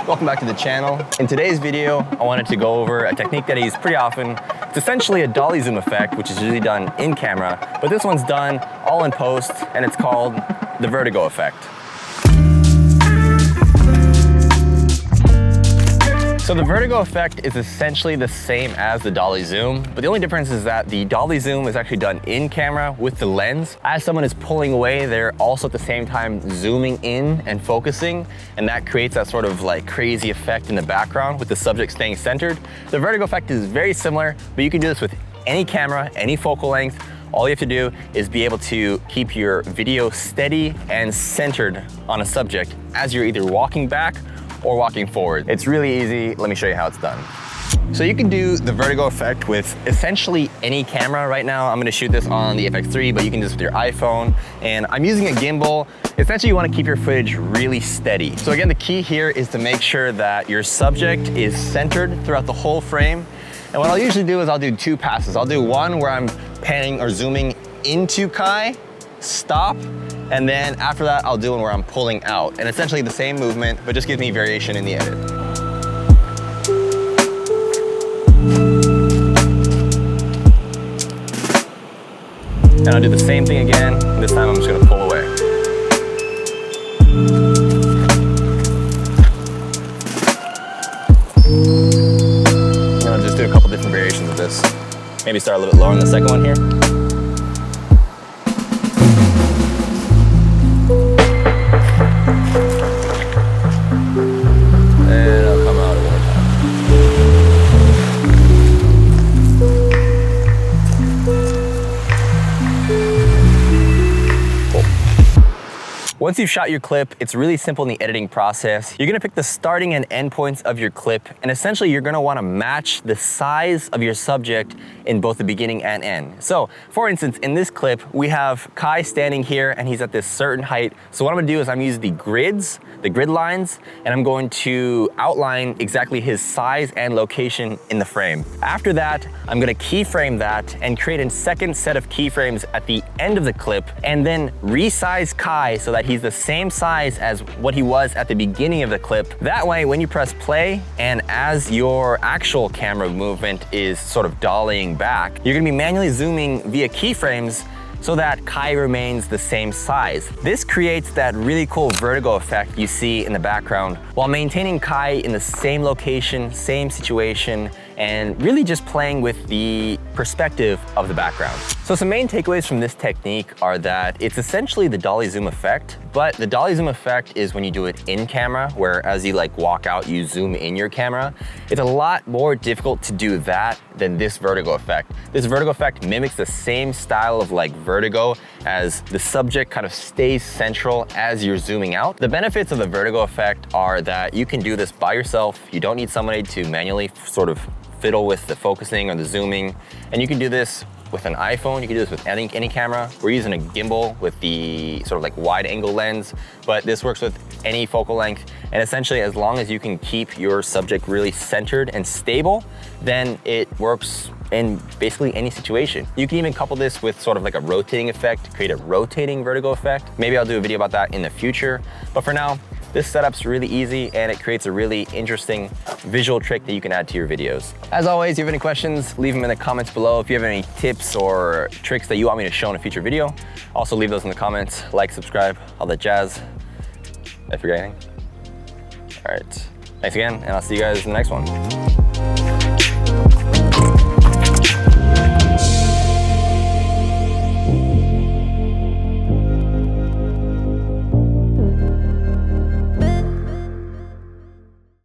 welcome back to the channel. In today's video, I wanted to go over a technique that I use pretty often. It's essentially a Dolly Zoom effect, which is usually done in camera, but this one's done all in post, and it's called the Vertigo Effect. So the Vertigo Effect is essentially the same as the Dolly Zoom, but the only difference is that the Dolly Zoom is actually done in camera with the lens. As someone is pulling away, they're also at the same time zooming in and focusing, and that creates that sort of like crazy effect in the background with the subject staying centered. The Vertigo Effect is very similar, but you can do this with any camera, any focal length. All you have to do is be able to keep your video steady and centered on a subject as you're either walking back or walking forward. It's really easy. Let me show you how it's done. So you can do the Vertigo Effect with essentially any camera. Right now, I'm gonna shoot this on the FX3, but you can do this with your iPhone. And I'm using a gimbal. Essentially, you wanna keep your footage really steady. So again, the key here is to make sure that your subject is centered throughout the whole frame. And what I'll usually do is I'll do two passes. I'll do one where I'm panning or zooming into Kai, stop, and then after that, I'll do one where I'm pulling out. And essentially the same movement, but just gives me variation in the edit. And I'll do the same thing again. This time I'm just gonna pull away. And I'll just do a couple different variations of this. Maybe start a little bit lower on the second one here. Once you've shot your clip, it's really simple in the editing process. You're gonna pick the starting and end points of your clip, and essentially you're gonna wanna match the size of your subject in both the beginning and end. So, for instance, in this clip, we have Kai standing here and he's at this certain height. So what I'm gonna do is I'm gonna use the grid lines, and I'm going to outline exactly his size and location in the frame. After that, I'm gonna keyframe that and create a second set of keyframes at the end of the clip, and then resize Kai so that he's the same size as what he was at the beginning of the clip. That way, when you press play, and as your actual camera movement is sort of dollying back, you're gonna be manually zooming via keyframes so that Kai remains the same size. This creates that really cool vertigo effect you see in the background while maintaining Kai in the same location, same situation, and really just playing with the perspective of the background. So some main takeaways from this technique are that it's essentially the Dolly Zoom effect, but the Dolly Zoom effect is when you do it in camera, where as you like walk out, you zoom in your camera. It's a lot more difficult to do that than this vertigo effect. This vertigo effect mimics the same style of like vertigo, as the subject kind of stays central as you're zooming out. The benefits of the vertigo effect are that you can do this by yourself. You don't need somebody to manually sort of fiddle with the focusing or the zooming. And you can do this with an iPhone, you can do this with any camera. We're using a gimbal with the sort of like wide angle lens, but this works with any focal length. And essentially, as long as you can keep your subject really centered and stable, then it works in basically any situation. You can even couple this with sort of like a rotating effect to create a rotating vertigo effect. Maybe I'll do a video about that in the future. But for now, this setup's really easy and it creates a really interesting visual trick that you can add to your videos. As always, if you have any questions, leave them in the comments below. If you have any tips or tricks that you want me to show in a future video, also leave those in the comments. Like, subscribe, all that jazz. Did I forget anything? All right, thanks again, and I'll see you guys in the next one.